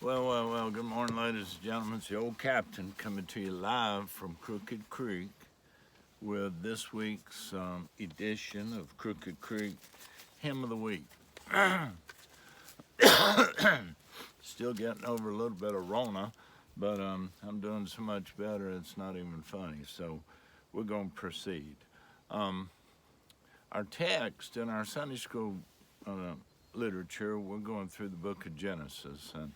Well, good morning, ladies and gentlemen. It's the old captain coming to you live from Crooked Creek with this week's edition of Crooked Creek Hymn of the Week. Still getting over a little bit of Rona, but I'm doing so much better it's not even funny. So we're going to proceed. Our text in our Sunday school literature, we're going through the book of Genesis, and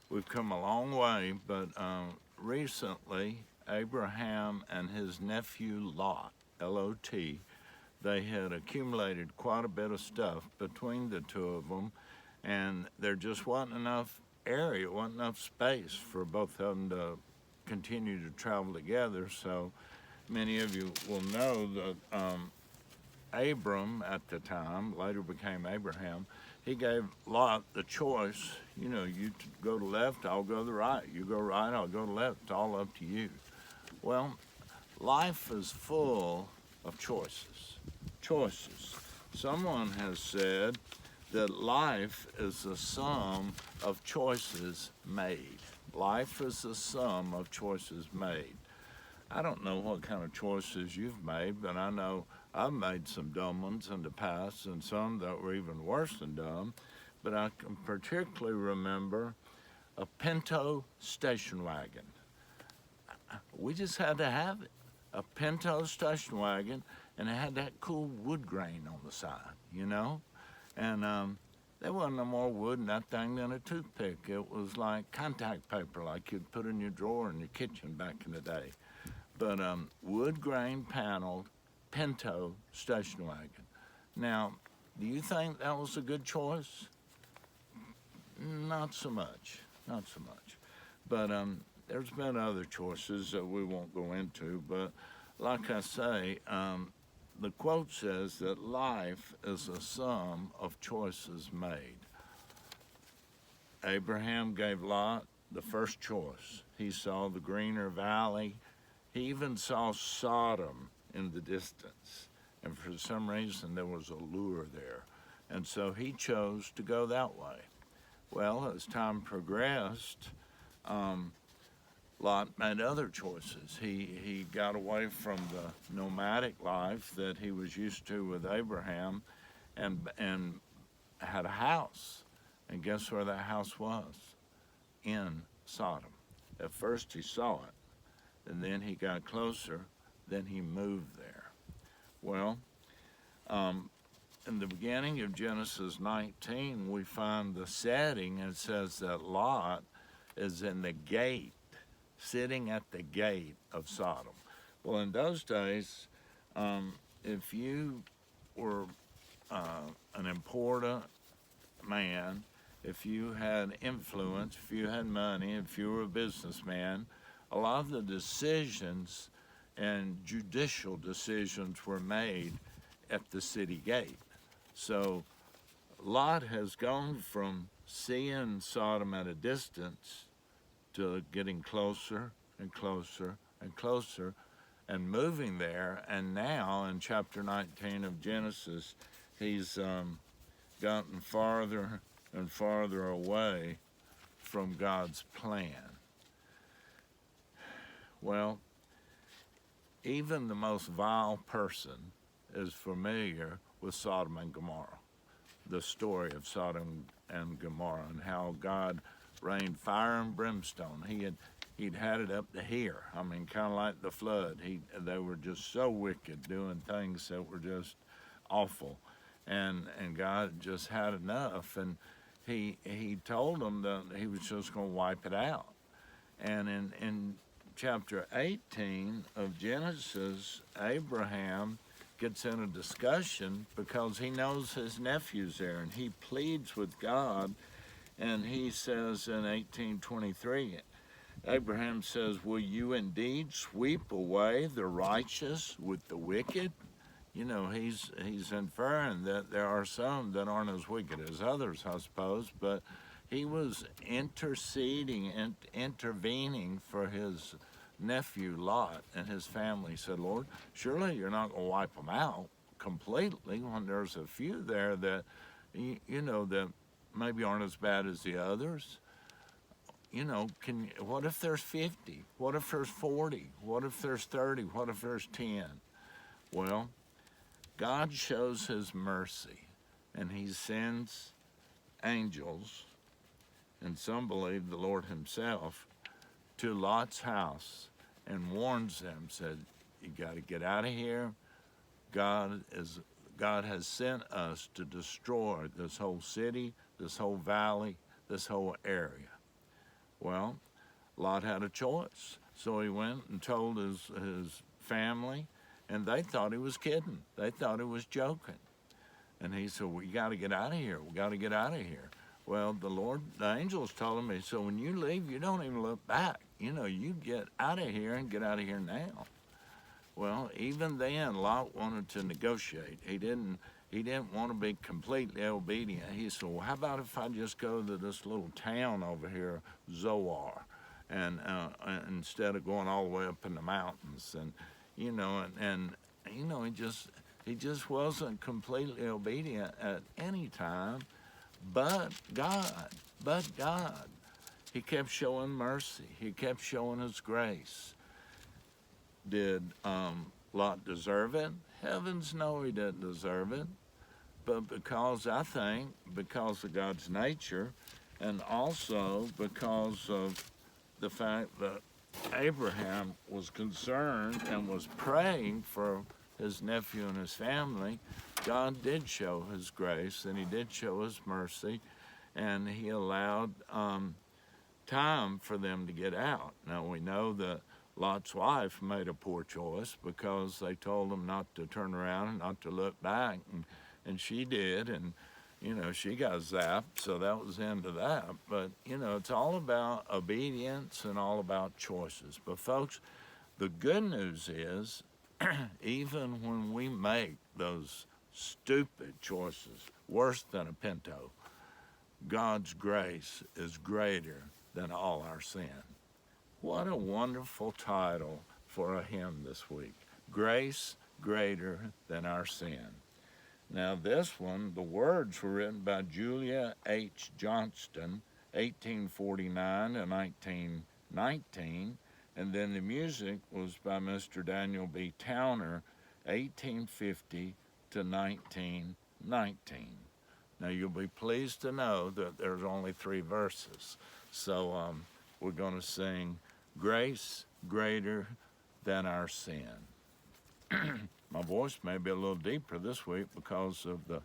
we've come a long way, but recently Abraham and his nephew Lot, L-O-T, they had accumulated quite a bit of stuff between the two of them, and there just wasn't enough area, wasn't enough space for both of them to continue to travel together. So many of you will know that Abram at the time, later became Abraham, he gave Lot the choice, you go to left, I'll go to the right. You go right, I'll go to left. It's all up to you. Well, life is full of choices. Choices. Someone has said that life is the sum of choices made. Life is the sum of choices made. I don't know what kind of choices you've made, but I know I've made some dumb ones in the past and some that were even worse than dumb. But I can particularly remember a Pinto station wagon. We just had to have it. A Pinto station wagon, and it had that cool wood grain on the side, And there wasn't no more wood in that thing than a toothpick. It was like contact paper, like you'd put in your drawer in your kitchen back in the day. But wood grain paneled Pinto station wagon. Now, do you think that was a good choice? Not so much. Not so much. But there's been other choices that we won't go into. But like I say, the quote says that life is a sum of choices made. Abraham gave Lot the first choice. He saw the greener valley. He even saw Sodom in the distance. And for some reason, there was a lure there. And so he chose to go that way. Well, as time progressed, Lot made other choices. He got away from the nomadic life that he was used to with Abraham and had a house. And guess where that house was? In Sodom. At first he saw it, and then he got closer, then he moved there. Well, in the beginning of Genesis 19, we find the setting. It says that Lot is in the gate, sitting at the gate of Sodom. Well, in those days, if you were an important man, if you had influence, if you had money, if you were a businessman, a lot of the decisions and judicial decisions were made at the city gate. So Lot has gone from seeing Sodom at a distance to getting closer and closer and closer and moving there. And now in chapter 19 of Genesis, he's gotten farther and farther away from God's plan. Well, even the most vile person is familiar with Sodom and Gomorrah, the story of Sodom and Gomorrah, and how God rained fire and brimstone. He'd had it up to here. I mean, kind of like the flood. They were just so wicked, doing things that were just awful, and God just had enough, and he told them that he was just going to wipe it out. And in chapter 18 of Genesis, Abraham gets in a discussion because he knows his nephew's there, and he pleads with God, and he says in 18:23, Abraham says, "Will you indeed sweep away the righteous with the wicked?" He's inferring that there are some that aren't as wicked as others, I suppose, but he was interceding and intervening for his nephew Lot and his family. He said, "Lord, surely you're not going to wipe them out completely when there's a few there that, that maybe aren't as bad as the others. You know, what if there's 50? What if there's 40? What if there's 30? What if there's 10? Well, God shows his mercy, and he sends angels, and some believe the Lord himself, to Lot's house and warns them, said, you got to get out of here. God has sent us to destroy this whole city, this whole valley, this whole area. Well, Lot had a choice. So he went and told his family, and they thought he was kidding. They thought he was joking. And he said, we got to get out of here. We got to get out of here. Well, the angels told him, so when you leave, you don't even look back. You know, you get out of here and get out of here now. Well, even then, Lot wanted to negotiate. He didn't want to be completely obedient. He said, well, how about if I just go to this little town over here, Zoar, and instead of going all the way up in the mountains, and you know, he just wasn't completely obedient at any time, but God, he kept showing mercy. He kept showing his grace. Did Lot deserve it? Heavens no, he didn't deserve it. But because of God's nature, and also because of the fact that Abraham was concerned and was praying for his nephew and his family, God did show his grace, and he did show his mercy, and he allowed time for them to get out. Now we know that Lot's wife made a poor choice because they told him not to turn around and not to look back, and she did, and you know, she got zapped, so that was the end of that. But you know, it's all about obedience and all about choices. But folks, the good news is even when we make those stupid choices, worse than a Pinto, God's grace is greater than all our sin. What a wonderful title for a hymn this week. Grace greater than our sin. Now this one, the words were written by Julia H. Johnston, 1849 to 1919, and then the music was by Mr. Daniel B. Towner, 1850 to 1919. Now you'll be pleased to know that there's only 3 verses. So we're going to sing Grace Greater Than Our Sin. My voice may be a little deeper this week because of the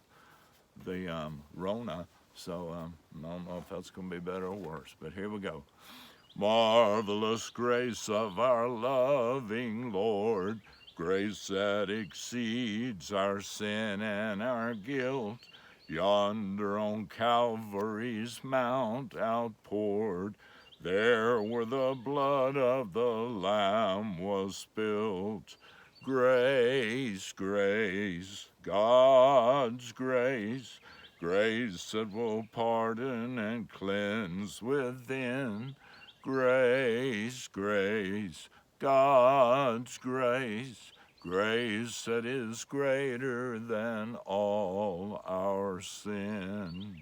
Rona, so I don't know if that's going to be better or worse, but here we go. Marvelous grace of our loving Lord, grace that exceeds our sin and our guilt, yonder on Calvary's mount outpoured, there where the blood of the Lamb was spilt. Grace, grace, God's grace, grace that will pardon and cleanse within. Grace, grace, God's grace, grace that is greater than all our sin.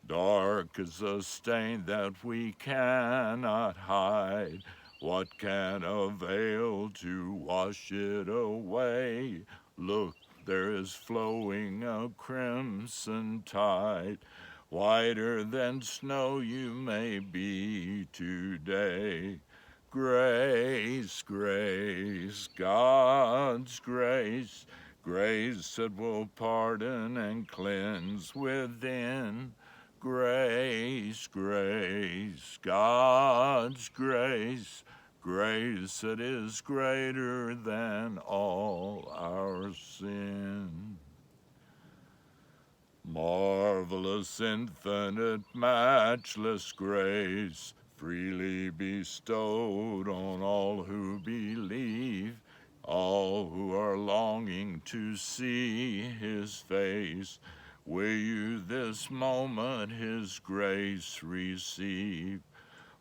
Dark is the stain that we cannot hide. What can avail to wash it away? Look, there is flowing a crimson tide. Whiter than snow you may be today. Grace, grace, God's grace, grace that will pardon and cleanse within. Grace, grace, God's grace, grace that is greater than all our sin. Marvelous, infinite, matchless grace, freely bestowed on all who believe, all who are longing to see his face. Will you this moment his grace receive?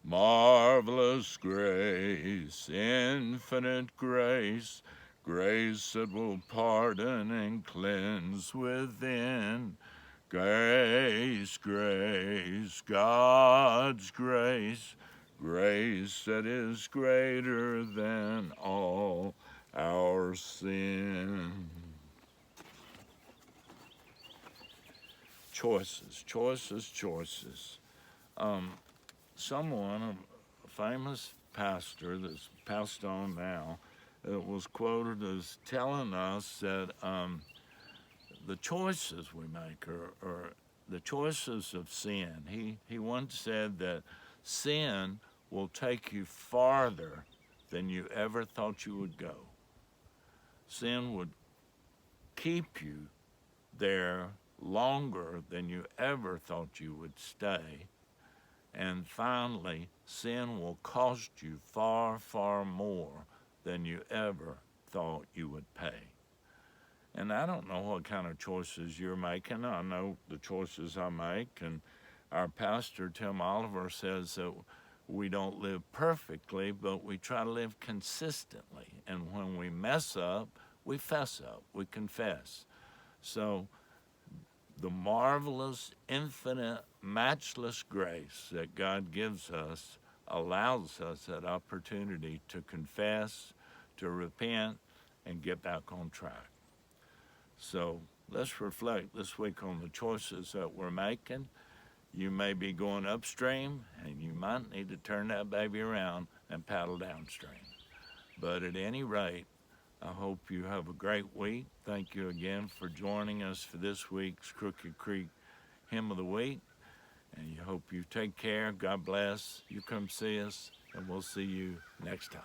Marvelous grace, infinite grace, grace that will pardon and cleanse within. Grace, grace, God's grace, grace that is greater than all our sin. Choices, choices, choices. Someone, a famous pastor that's passed on now, was quoted as telling us that the choices we make are the choices of sin. He once said that sin will take you farther than you ever thought you would go. Sin would keep you there longer than you ever thought you would stay. And finally, sin will cost you far, far more than you ever thought you would pay. And I don't know what kind of choices you're making. I know the choices I make. And our pastor, Tim Oliver, says that we don't live perfectly, but we try to live consistently. And when we mess up, we fess up, we confess. So the marvelous, infinite, matchless grace that God gives us allows us that opportunity to confess, to repent, and get back on track. So let's reflect this week on the choices that we're making. You may be going upstream, and you might need to turn that baby around and paddle downstream. But at any rate, I hope you have a great week. Thank you again for joining us for this week's Crooked Creek Hymn of the Week. And you hope you take care. God bless. You come see us, and we'll see you next time.